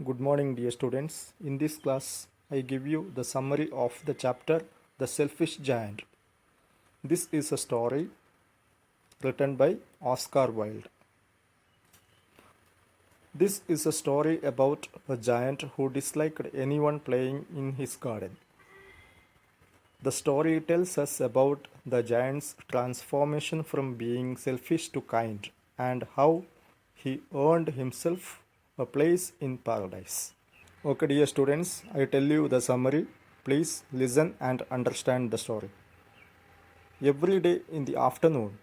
Good morning, dear students. In this class, I give you the summary of the chapter The Selfish Giant. This is a story written by Oscar Wilde. This is a story about a giant who disliked anyone playing in his garden. The story tells us about the giant's transformation from being selfish to kind and how he earned himself a place in paradise. Okay, dear students, I tell you the summary. Please listen and understand the story. Every day in the afternoon,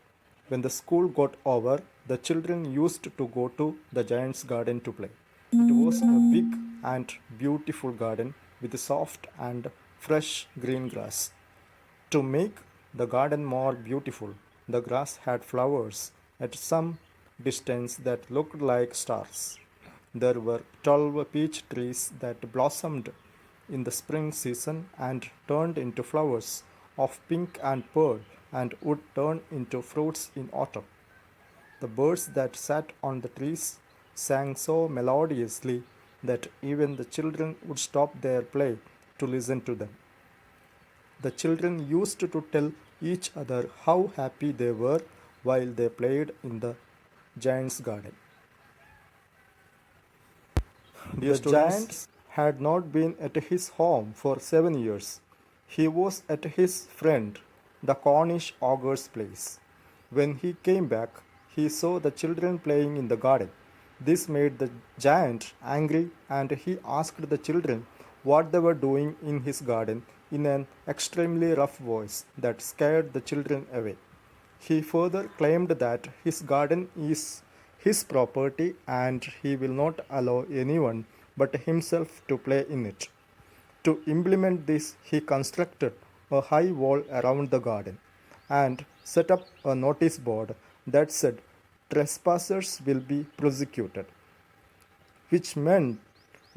when the school got over, the children used to go to the giant's garden to play. It was a big and beautiful garden with soft and fresh green grass. To make the garden more beautiful, the grass had flowers at some distance that looked like stars. There were 12 peach trees that blossomed in the spring season and turned into flowers of pink and pearl and would turn into fruits in autumn. The birds that sat on the trees sang so melodiously that even the children would stop their play to listen to them. The children used to tell each other how happy they were while they played in the giant's garden. The giant had not been at his home for 7 years. He was at his friend, the Cornish ogre's place. When he came back, he saw the children playing in the garden. This made the giant angry, and he asked the children what they were doing in his garden in an extremely rough voice that scared the children away. He further claimed that his garden is his property and he will not allow anyone but himself to play in it. To implement this, he constructed a high wall around the garden and set up a notice board that said, "Trespassers will be prosecuted," which meant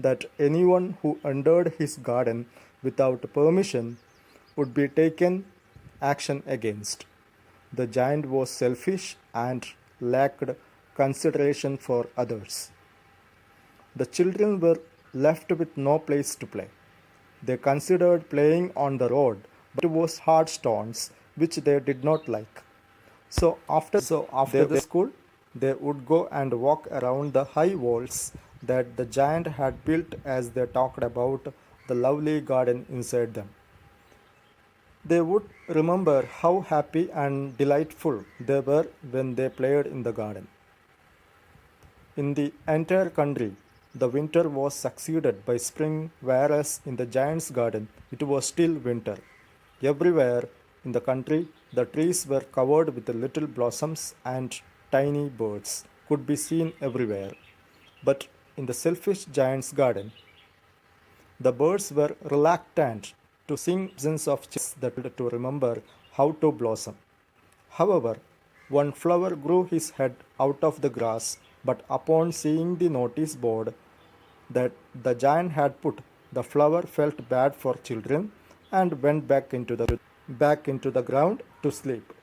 that anyone who entered his garden without permission would be taken action against. The giant was selfish and lacked consideration for others. The children were left with no place to play. They considered playing on the road, but it was hard stones which they did not like. So after the school, they would go and walk around the high walls that the giant had built as they talked about the lovely garden inside them. They would remember how happy and delightful they were when they played in the garden. In the entire country, the winter was succeeded by spring, whereas in the giant's garden it was still winter. Everywhere in the country, the trees were covered with little blossoms and tiny birds could be seen everywhere. But in the selfish giant's garden, the birds were reluctant to sing absence of that to remember how to blossom. However, one flower grew his head out of the grass, but upon seeing the notice board that the giant had put, the flower felt bad for children and went back into the ground to sleep.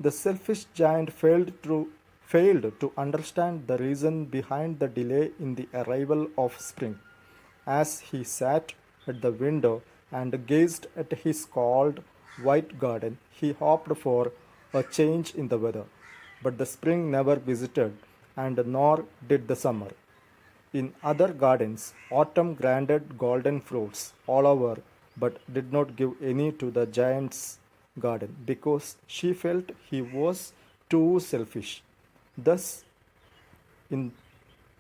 The selfish giant failed to understand the reason behind the delay in the arrival of spring. As he sat at the window and gazed at his cold, white garden, he hoped for a change in the weather. But the spring never visited, and nor did the summer. In other gardens, autumn granted golden fruits all over, but did not give any to the giant's garden because she felt he was too selfish. Thus, in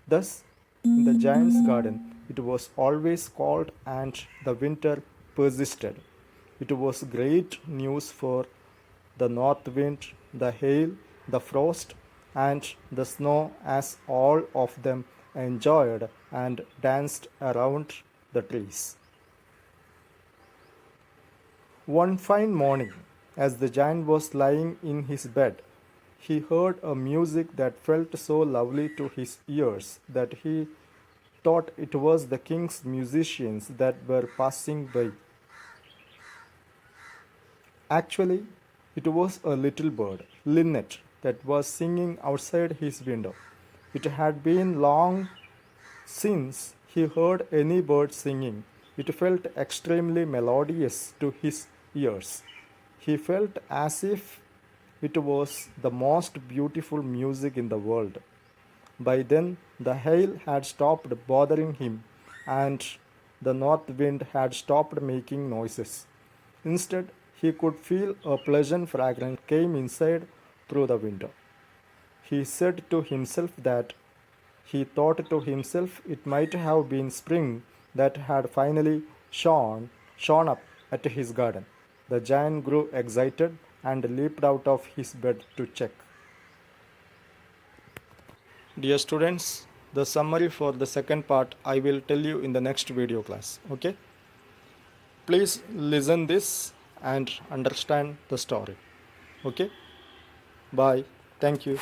thus in the giant's garden, it was always cold and the winter persisted. It was great news for the north wind, the hail, the frost, and the snow, as all of them enjoyed and danced around the trees. One fine morning, as the giant was lying in his bed, he heard a music that felt so lovely to his ears that he thought it was the king's musicians that were passing by. Actually, it was a little bird, linnet, that was singing outside his window. It had been long since he heard any bird singing. It felt extremely melodious to his ears. He felt as if it was the most beautiful music in the world. By then, the hail had stopped bothering him, and the north wind had stopped making noises. Instead, he could feel a pleasant fragrance came inside through the window. He said to himself that he thought to himself it might have been spring that had finally shone up at his garden. The giant grew excited and leaped out of his bed to check. Dear students, the summary for the second part I will tell you in the next video class. Okay? Please listen this and understand the story. Okay? Bye. Thank you.